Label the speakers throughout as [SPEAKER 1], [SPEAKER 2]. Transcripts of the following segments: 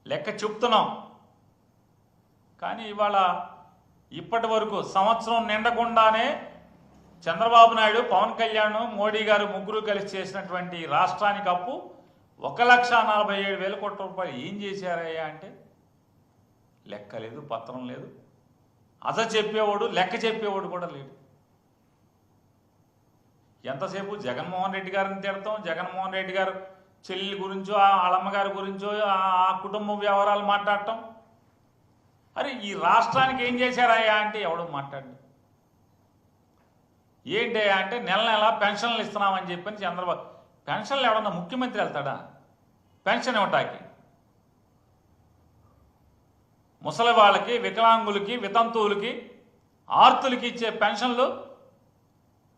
[SPEAKER 1] లెక్క చెప్తున్నాం. కానీ ఇవాళ ఇప్పటి వరకు సంవత్సరం నిండకుండానే చంద్రబాబు నాయుడు, పవన్ కళ్యాణ్, మోడీ గారు ముగ్గురు కలిసి చేసినటువంటి రాష్ట్రానికి అప్పు 1,47,000 కోట్ల రూపాయలు ఏం చేశారయ్యా అంటే లెక్క లేదు, పత్రం లేదు. చెప్పేవాడు, లెక్క చెప్పేవాడు కూడా లేడు. ఎంతసేపు జగన్మోహన్ రెడ్డి గారిని తిడతాం, జగన్మోహన్ రెడ్డి గారు చెల్లి గురించో, వాళ్ళమ్మగారి గురించో, ఆ కుటుంబ వ్యవహారాలు మాట్లాడటం. అరే ఈ రాష్ట్రానికి ఏం చేశారయ్యా అంటే ఎవడో మాట్లాడు. ఏంటయ్యా అంటే నెల నెల పెన్షన్లు ఇస్తున్నామని చెప్పని చంద్రబాబు. పెన్షన్లు ఎవడన్నా ముఖ్యమంత్రి వెళ్తాడా పెన్షన్ ఇవ్వటానికి? ముసలి వాళ్ళకి, వికలాంగులకి, వితంతువులకి, ఆర్తులకి ఇచ్చే పెన్షన్లు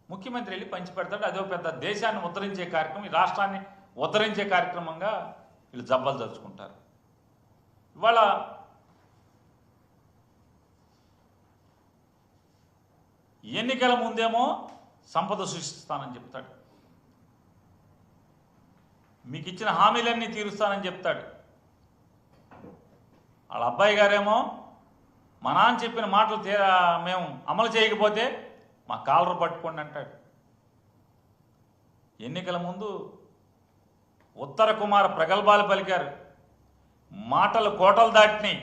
[SPEAKER 1] ముఖ్యమంత్రి వెళ్ళి పంచి పెడతాడు. అదో పెద్ద దేశాన్ని ఉద్ధరించే కార్యక్రమం, ఈ రాష్ట్రాన్ని ఉద్ధరించే కార్యక్రమంగా వీళ్ళు జబ్బలు జరుచుకుంటారు. ఇవాళ ఎన్నికల ముందేమో సంపద సృష్టిస్తానని చెప్తాడు, మీకు ఇచ్చిన హామీలన్నీ తీరుస్తానని చెప్తాడు. వాళ్ళ అబ్బాయి గారేమో మా నాన్న చెప్పిన మాటలు మేము అమలు చేయకపోతే మా కాలరు పట్టుకోండి అంటాడు. ఎన్నికల ముందు ఉత్తర కుమార ప్రగల్భాలు పలికారు, మాటలు కోటలు దాటినాయి.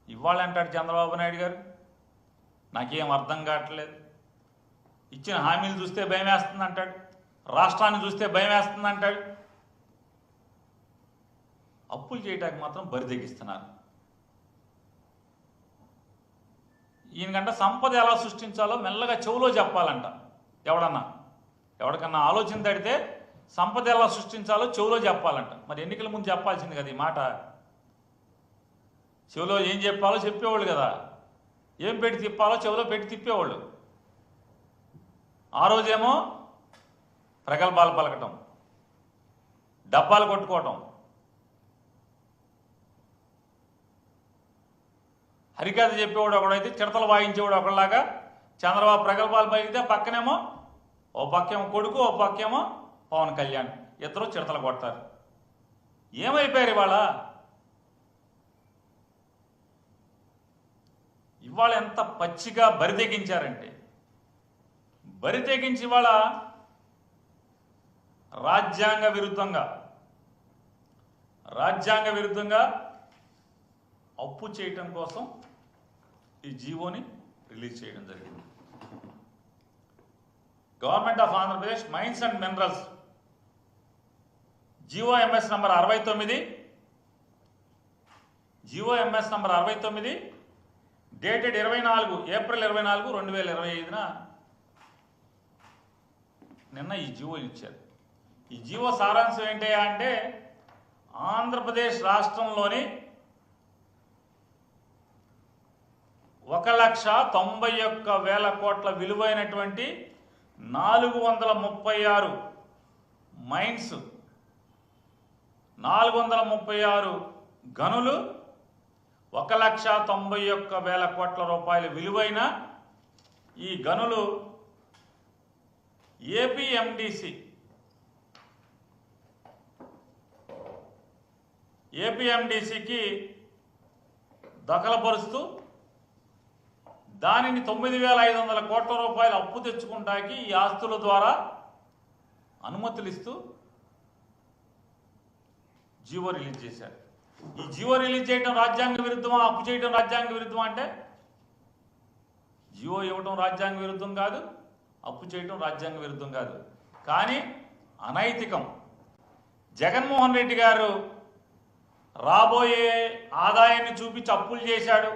[SPEAKER 1] ఇవాళ అంటాడు చంద్రబాబు నాయుడు గారు నాకేం అర్థం కావట్లేదు, ఇచ్చిన హామీలు చూస్తే భయం వేస్తుంది అంటాడు, రాష్ట్రాన్ని చూస్తే భయం వేస్తుంది అంటాడు. అప్పులు చేయడానికి మాత్రం బరి తెగిస్తున్నారు. ఈయనకంట సంపద ఎలా సృష్టించాలో మెల్లగా చెవులో చెప్పాలంట. ఎవరికన్నా ఆలోచన తడితే సంపద ఎలా సృష్టించాలో చెవులో చెప్పాలంట. మరి ఎన్నికల ముందు చెప్పాల్సింది కదా ఈ మాట. చెవులో ఏం చెప్పాలో చెప్పేవాళ్ళు కదా, ఏం పెట్టి తిప్పాలో చెవులో పెట్టి తిప్పేవాళ్ళు. ఆ రోజేమో ప్రగల్భాలు పలకటం, డబ్బాలు కొట్టుకోవటం, హరికథ చెప్పేవాడు ఒకడైతే చిడతలు వాయించేవాడు ఒకళ్ళలాగా. చంద్రబాబు ప్రగల్భాలు పలికితే పక్కనేమో ఓ పక్కేమో కొడుకు, ఓ పక్కేమో పవన్ కళ్యాణ్, ఇద్దరు చిడతలు కొడతారు. ఏమైపోయారు ఇవాళ? ఇవాళ ఎంత పచ్చిగా బరి తెగించారంటే, బరి తెగించి ఇవాళ రాజ్యాంగ విరుద్ధంగా అప్పు చేయటం కోసం ఈ జీవోని రిలీజ్ చేయడం జరిగింది. Government of Andhra Pradesh mines and minerals GOMS number 69, GOMS number 69 dated April 24, 2025న నిన్న ఈ జీవో ఇచ్చారు. ఈ జీవో సారాంశం ఏంటి అంటే ఆంధ్రప్రదేశ్ రాష్ట్రంలోని 1,91,000 కోట్ల విలువైనటువంటి 436 మైన్స్, 436 గనులు, 1,91,000 కోట్ల రూపాయల విలువైన ఈ గనులు ఏపీఎండిసికి దఖలుపరుస్తూ దానిని 9,500 కోట్ల రూపాయలు అప్పు తెచ్చుకుంటాకి ఈ ఆస్తుల ద్వారా అనుమతులు ఇస్తూ జీవో రిలీజ్ చేశారు. ఈ జీవో రిలీజ్ చేయడం రాజ్యాంగ విరుద్ధమా, అప్పు చేయడం రాజ్యాంగ విరుద్ధమా అంటే జీవో ఇవ్వడం రాజ్యాంగ విరుద్ధం కాదు, అప్పు చేయడం రాజ్యాంగ విరుద్ధం కాదు, కానీ అనైతికం. జగన్మోహన్ రెడ్డి గారు రాబోయే ఆదాయాన్ని చూపించి అప్పులు చేశాడు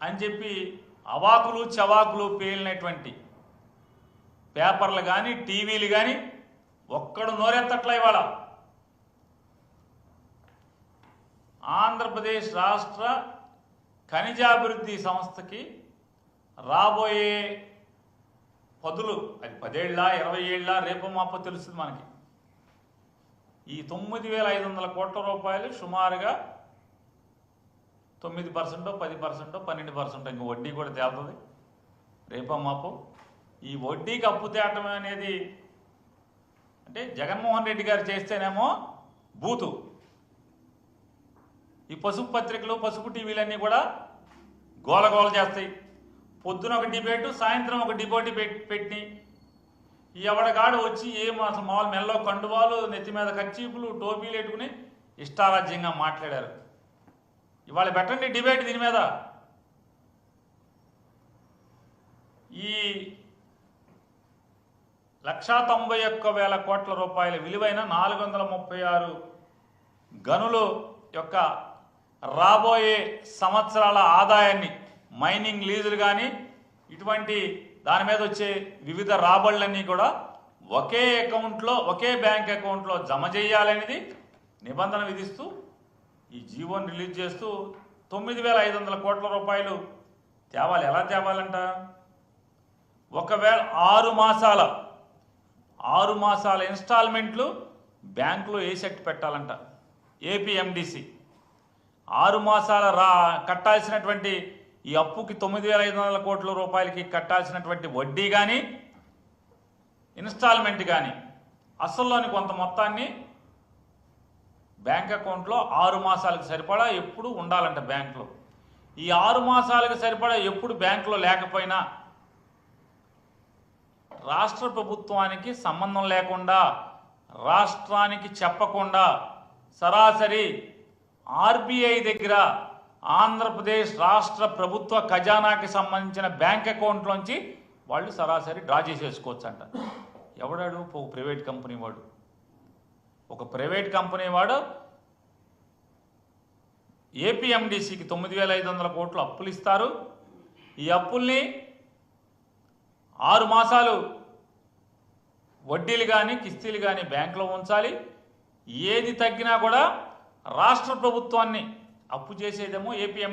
[SPEAKER 1] అని చెప్పి అవాకులు చవాకులు పేలినటువంటి పేపర్లు కానీ టీవీలు కానీ ఒక్కడు నోరెత్తట్లే. ఇవాళ ఆంధ్రప్రదేశ్ రాష్ట్ర ఖనిజాభివృద్ధి సంస్థకి రాబోయే పదులు, అది 10 ఏళ్ళ 20 ఏళ్ళ రేపు మాపో తెలుస్తుంది మనకి. ఈ 9,500 కోట్ల రూపాయలు సుమారుగా 9%, 10%, 12%, ఇంక వడ్డీ కూడా తేలుతుంది రేపో మాపో. ఈ వడ్డీకి అప్పు తేటం అనేది అంటే జగన్మోహన్ రెడ్డి గారు చేస్తేనేమో బూతు, ఈ పసుపు పత్రికలు పసుపు టీవీలన్నీ కూడా గోలగోల చేస్తాయి. పొద్దున ఒక డిబేటు, సాయంత్రం ఒక డిబేట్ పెట్టి ఎవడగాడు వచ్చి అసలు మామూలు మెల్లో కండువాలు, నెత్తి మీద కర్చీపులు, టోపీలు పెట్టుకుని ఇష్టారాజ్యంగా మాట్లాడారు. ఇవాళ పెట్టండి డిబేట్ దీని మీద. ఈ 191,000 కోట్ల రూపాయల విలువైన 436 గనుల యొక్క రాబోయే సంవత్సరాల ఆదాయాన్ని, మైనింగ్ లీజులు కానీ ఇటువంటి దాని మీద వచ్చే వివిధ రాబడులన్నీ కూడా ఒకే అకౌంట్లో, ఒకే బ్యాంక్ అకౌంట్లో జమ చేయాలనేది నిబంధన విధిస్తూ ఈ జీవోని రిలీజ్ చేస్తూ 9,500 కోట్ల రూపాయలు తేవాలి. ఎలా తేవాలంట? ఒకవేళ 6 మాసాల ఇన్స్టాల్మెంట్లు బ్యాంకులో ఏసెట్ పెట్టాలంట. ఏపీఎండిసి 6 మాసాల కట్టాల్సినటువంటి ఈ అప్పుకి 9,500 కోట్ల రూపాయలకి కట్టాల్సినటువంటి వడ్డీ కానీ, ఇన్స్టాల్మెంట్ కానీ, అసల్లోని కొంత మొత్తాన్ని బ్యాంక్ అకౌంట్లో 6 మాసాలకు సరిపడా ఎప్పుడు ఉండాలంట బ్యాంకులో. ఈ 6 మాసాలకు సరిపడా ఎప్పుడు బ్యాంకులో లేకపోయినా రాష్ట్ర ప్రభుత్వానికి సంబంధం లేకుండా, రాష్ట్రానికి చెప్పకుండా సరాసరి ఆర్బీఐ దగ్గర ఆంధ్రప్రదేశ్ రాష్ట్ర ప్రభుత్వ ఖజానాకి సంబంధించిన బ్యాంక్ అకౌంట్లోంచి వాళ్ళు సరాసరి డ్రా చేసేసుకోవచ్చు అంట. ఎవడాడు? ఒక ప్రైవేట్ కంపెనీ వాడు. ఒక ప్రైవేట్ కంపెనీ వాడు ఏపీఎండిసికి 9,500 కోట్లు అప్పులు ఇస్తారు. ఈ అప్పుల్ని 6 మాసాలు వడ్డీలు కానీ, కిస్తీలు కానీ బ్యాంకులో ఉంచాలి. ఏది తగ్గినా కూడా రాష్ట్ర ప్రభుత్వాన్ని అప్పు చేసేదేమో ఏపీఎండి.